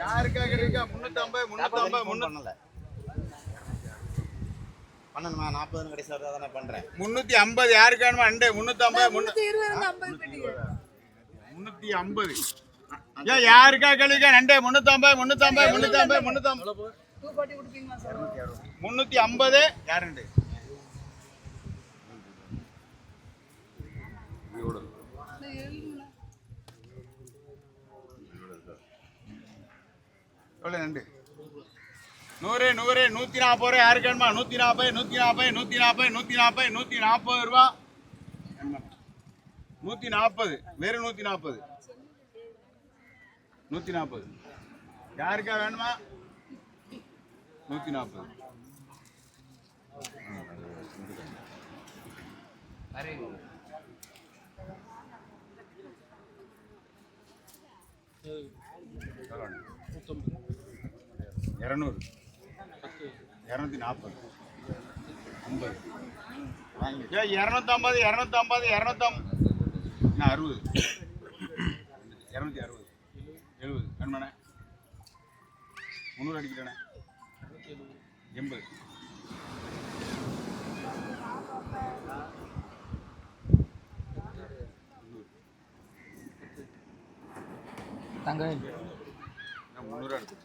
யாருக்காக இருக்கா 350 350 300 பண்ணணுமா 40 கடைசி வரதா நான் பண்றேன் 350 யாருக்கானுமா அண்டே 350 350 ஏன் யாருக்கா கழிக்க நண்டே 350 350 350 350 350 யாருண்டு எவ்வளோ நண்டு 100 100 140 ரூபா யாருக்கு வேணுமா 140 140 140 140 140 ரூபா 140 வெறும் 140 140 யாருக்கா வேணுமா 140 200 240 50 250 250 250 நான் 60 260 70 கண்மணே 300 அடிக்கிறேண்ணே 80 தங்க 300 எடுத்து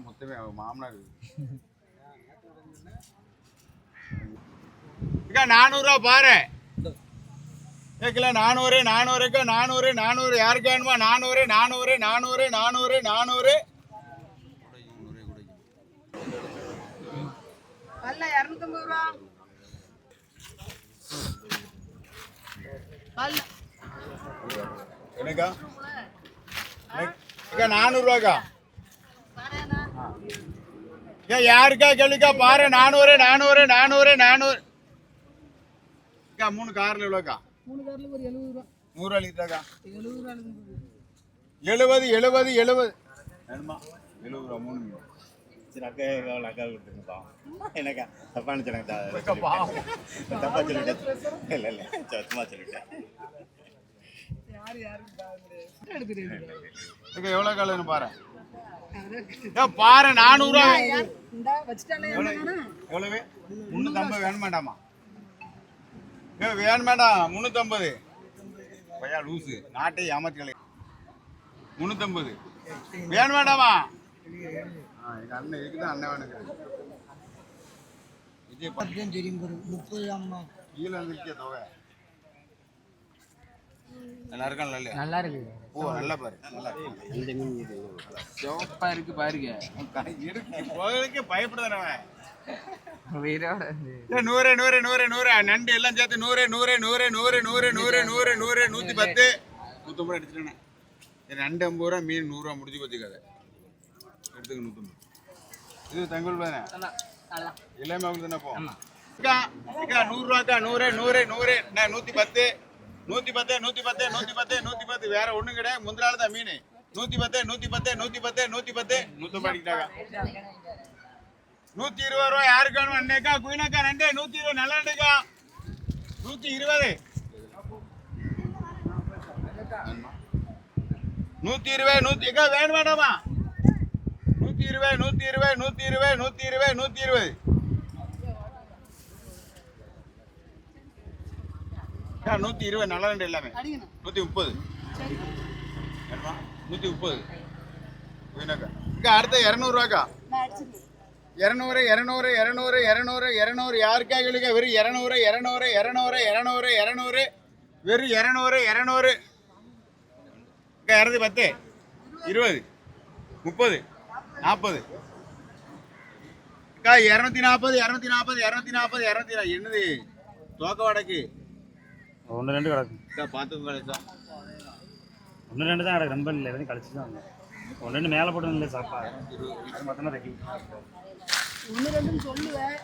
மொத்தமே மாமனார் 400 ரூபா பாரு கேட்கல 400 400 400 400 யாருக்கு வேணுமா 400 400 400 400 400 அல்ல 250 ரூபா அல்ல என்னக்கா 400 ரூபாக்கா ஏன் யாருக்கா கேளுக்கா பாரு 400 400 400 400 3 கார்ல எவ்வளோக்கா 3 கார்ல ஒரு 70 ரூபா 100 லிட்டராக்கா 70 ரூபா 70 வேணுமா 70 ரூபா 3 சரி அக்கா எவ்வளோ அக்கா கொடுத்துருப்பா எனக்கா தப்பா நினச்சாங்க தப்பா சொல்லிட்டேன் இல்லை இல்லை சும்மா சொல்லிட்டேன் எவ்வளோ காலம் பாரு பாரு 400 ரூபா எவ்வளவு 350 வேணுமாண்டாமா வேணுமாண்டாம் 350 பையா லூசு நாட்டை ஏமாத்திகளை 350 வேணுமாண்டாமா எங்க அண்ணன் இருக்குதான் அண்ணன் வேணுங்க விஜய் தெரியும் 30 அம்மா கீழே வந்துருக்கே தொகை நல்லா இருக்கா இல்லையா நல்லா இருக்கு ஓ நல்லா பாரு நல்லா இருக்கு சிவப்பா இருக்கு பாருங்க இருக்கு பயப்படுறவன் உயிரோட 100 100 100 100 நண்டு எல்லாம் சேர்த்து 100 100 100 100 100 100 100 100 110 150 அடிச்சிட்டேன் நண்டு 50 ரூபா மீன் 100 ரூபா முடிஞ்சு போச்சு கதை எடுத்துக்க 150 இது தங்கல் தானே எல்லாமே அவங்க தானே போ 100 ரூபாக்கா 100 100 100 110 110 110 110 110 வேற ஒண்ணும் கிடையாது முந்திரால தான் மீன் 110 110 110 110 150 அடிக்கிட்டாங்க 120 ரூபா யாருக்கு வேணும் அண்ணேக்கா குயினாக்கா நண்டே 120 நல்லா நண்டுக்கா 120 120 100 வேணும் வேண்டாமா 120 120 120 120 120 120 நல்லா நண்டு எல்லாமே 130 130 இங்க அடுத்த 200 ரூபாக்கா 200 200 200 200 200 யாருக்கா கேளுங்க வெறும் 200 200 200 200 200 வெறும் 200 200 210 20 30 40 240 240 240 240 என்னது தோக்க வடக்கு 1 2 கிடக்கு பார்த்துக்கோங்க கழிச்சா 1 2 தான் கிடக்கு ரொம்ப இல்லை எதுவும் கழிச்சு தான் 1 2 மேலே போட்டு இல்லை சாப்பாடு அது மட்டும் தான் தைக்கும் 1 2 சொல்லுவேன்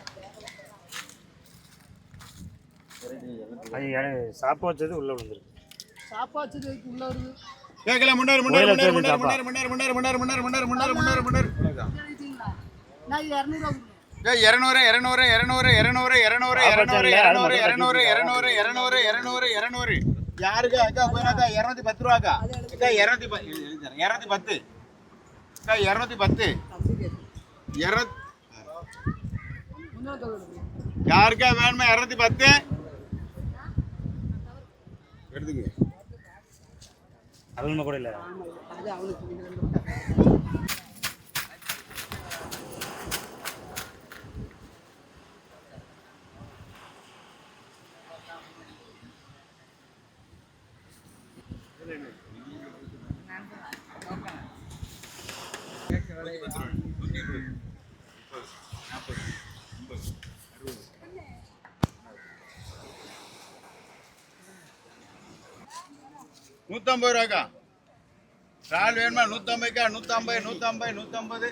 அது சாப்பா வச்சது உள்ள விழுந்துருக்கு சாப்பா வச்சது உள்ள வருது கேக்கல முன்னாடி முன்னாடி முன்னாடி முன்னாடி முன்னாடி முன்னாடி முன்னாடி முன்னாடி முன்னாடி முன்னாடி முன்னாடி முன்னாடி நான் 200 ரூபா 200 200 200 200 200 200 200 200 200 200 200 யாருக்கு அக்கா போயினாக்கா 210 ரூபாக்கா அக்கா 210 210. முன்னூறு தொகை யாருக்கா வேணுமா 210 எடுத்துங்க. அது கூட இல்லை. அது அவனுக்கு நூற்றம்பது ரூபாக்கா இறால் வேணுமா? 150க்கா? 150, 150, 150,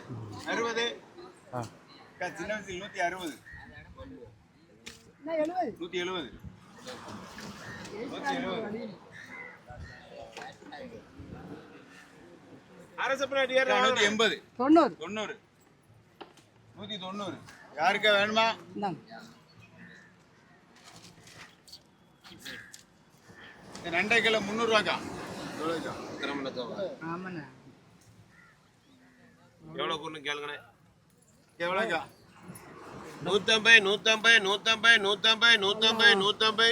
60. சின்ன வயசில் 160, 170, 170. அரசப்பராட்டி 180, 90, 190. யாருக்கா வேணுமா? ரெண்டே கிலோ 300 ரூபாக்கா. ஆமாண்ணா எவ்வளோ கூடன்னு கேளுங்கண்ணே. எவ்வளோக்கா? 150, 150, 150, 150, 150, 150,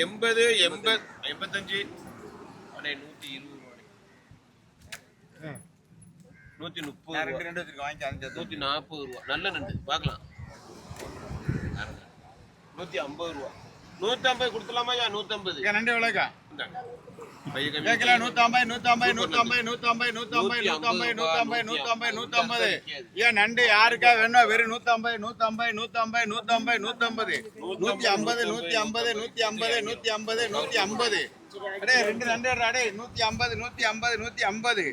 80, 80, 55, அண்ணே 120 130 ரெண்டு ரெண்டு வச்சிருக்கேன், வாங்கி அரைஞ்சது. 140 ரூபா. நல்ல நண்டு பார்க்கலாம். 150 ரூபா. 150 கொடுத்துலாமா? 150 நண்டு எவ்வளோக்கா? இந்தாங்க. பைய கம்மி. கேட்கல 150, 150, 150, 150, 150, 150, 150, 150. ஏன் நண்டு யாருக்கா வேணும்? வெறும் 150, 150, 150, 150, 150, 150, 150, 150, 150, 150. அடே ரெண்டு நண்டு அடே 150, 150, 150,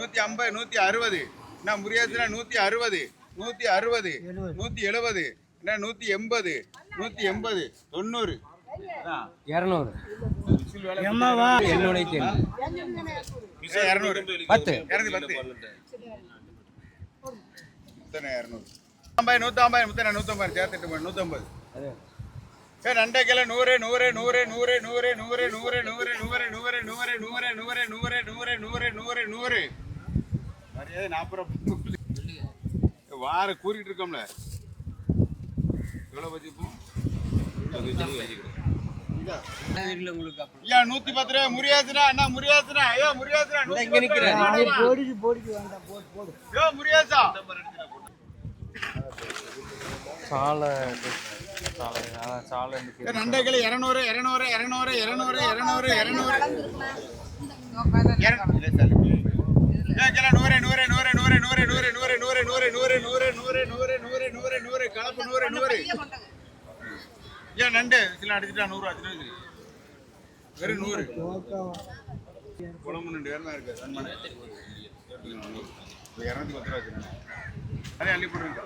150, 160. என்ன முறியாச்சுன்னா 160, 160, 170, என்ன 180, 180, 90. 200 என்னுடைய தெரியும் 200, 10 210. 150, 150 சேர்த்துட்டு 150. ரெண்டே கிலோ 100, 100, 100, 100, 100, 100, 100, 100, 100, 100, 100, 100, 100, 100, 100, 100, 100. மரியாதை 40 ரூபா. வார கூறிட்டு இருக்கோம்ல. எவ்வளோ வச்சுப்போம்? உங்களுக்கு அப்படி ஐயா 110 ரூபா முறியாச்சுனா அண்ணா முறியாச்சுனா ஐயா முறியாச்சுனா இங்க நிக்கிறேன். போடிக்கு வேண்டாம் போடு ஐயோ முறியாச்சா ரெண்டே கிலோ 200, 200, 200, 200, 200, 200. கலப்பு 100, 100. ஏன் நண்டு சில அடிச்சுட்டா 100 ஆச்சு. வெறும் 100 குழம்பு 2 பேர் தான் இருக்கு. சன்மான 210 ரூபா வச்சுருக்கேன். அதே அள்ளி போட்டுருங்க.